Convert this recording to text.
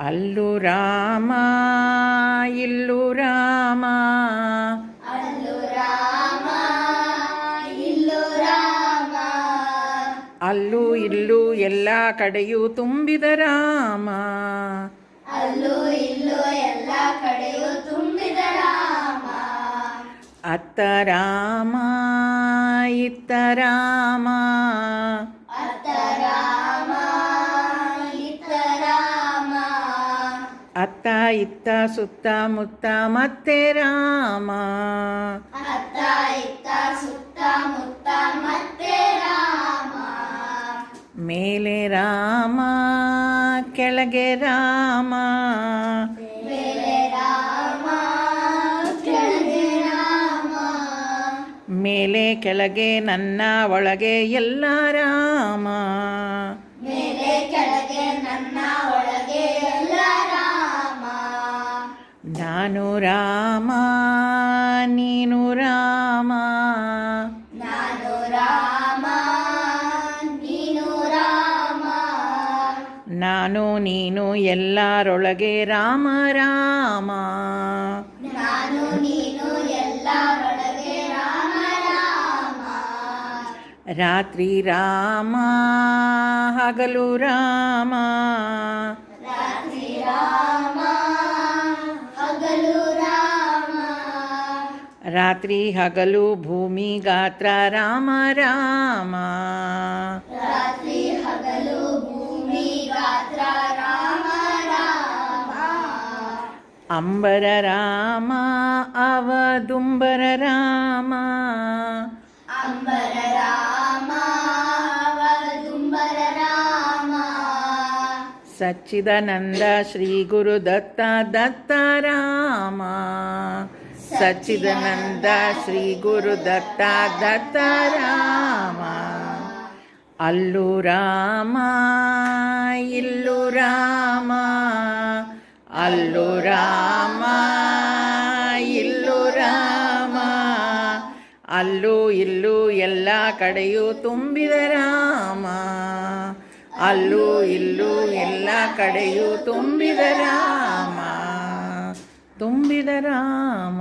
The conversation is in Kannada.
ಅಲ್ಲು ರಾಮ ಇಲ್ಲು ರಾಮ, ಅಲ್ಲು ರಾಮ ಇಲ್ಲು ರಾಮ, ಅಲ್ಲೂ ಇಲ್ಲೂ ಎಲ್ಲ ಕಡೆಯೂ ತುಂಬಿದ ರಾಮ. ಅಲ್ಲೂ ಇಲ್ಲೂ ಎಲ್ಲ ಕಡೆಯೂ ತುಂಬಿದ ರಾಮ. ಅತ್ತ ರಾಮ ಇತ್ತ ರಾಮ, ಅತ್ತ ರಾಮ ಇತ್ತ ರಾಮ, ಅತ್ತ ಇತ್ತ ಸುತ್ತ ಮುತ್ತ ಮತ್ತೆ ರಾಮ. ಅತ್ತ ಇತ್ತ ಸುತ್ತ ಮುತ್ತ ಮತ್ತೆ ರಾಮ. ಮೇಲೆ ರಾಮ ಕೆಳಗೆ ರಾಮ, ಮೇಲೆ ರಾಮ ಕೆಳಗೆ ರಾಮ, ಮೇಲೆ ಕೆಳಗೆ ನನ್ನ ಒಳಗೆ ಎಲ್ಲ ರಾಮ. ಮೇಲೆ ಕೆಳಗೆ ನನ್ನ ಒಳಗೆ ಎಲ್ಲ ರಾಮ. ನಾನು ರಾಮ ನೀನು ರಾಮ, ನಾನು ರಾಮ ನೀನು ರಾಮ, ನಾನು ನೀನು ಎಲ್ಲರೊಳಗೆ ರಾಮ ರಾಮ. ನಾನು ನೀನು ಎಲ್ಲರೊಳಗೆ ರಾಮ ರಾಮ. ರಾತ್ರಿ ರಾಮ ಹಗಲು ರಾಮ, ರಾತ್ರಿ ರಾಮ ಹಗಲು ರಾಮ, ರಾತ್ರಿ ಹಗಲು ಭೂಮಿ ಗಾತ್ರ ರಾಮ ರಾಮ. ರಾತ್ರಿ ಹಗಲು ಭೂಮಿ ಗಾತ್ರ ರಾಮ ರಾಮ. ಅಂಬರ ರಾಮ ಅವದುಂಬರ ರಾಮ, ಅಂಬರ ರಾಮ ಅವದುಂಬರ ರಾಮ, ಸಚ್ಚಿದಾನಂದ ಶ್ರೀ ಗುರು ದತ್ತ ದತ್ತ ರಾಮ. ಸಚ್ಚಿದಾನಂದ ಶ್ರೀ ಗುರು ದತ್ತ ದತ್ತ ರಾಮ. ಅಲ್ಲೂ ರಾಮ ಇಲ್ಲೂ ರಾಮ, ಅಲ್ಲೂ ರಾಮ ಇಲ್ಲೂ ರಾಮ, ಅಲ್ಲೂ ಇಲ್ಲೂ ಎಲ್ಲ ಕಡೆಯೂ ತುಂಬಿದ ರಾಮ. ಅಲ್ಲೂ ಇಲ್ಲೂ ಎಲ್ಲ ಕಡೆಯೂ ತುಂಬಿದ ರಾಮ, ತುಂಬಿದ ರಾಮ.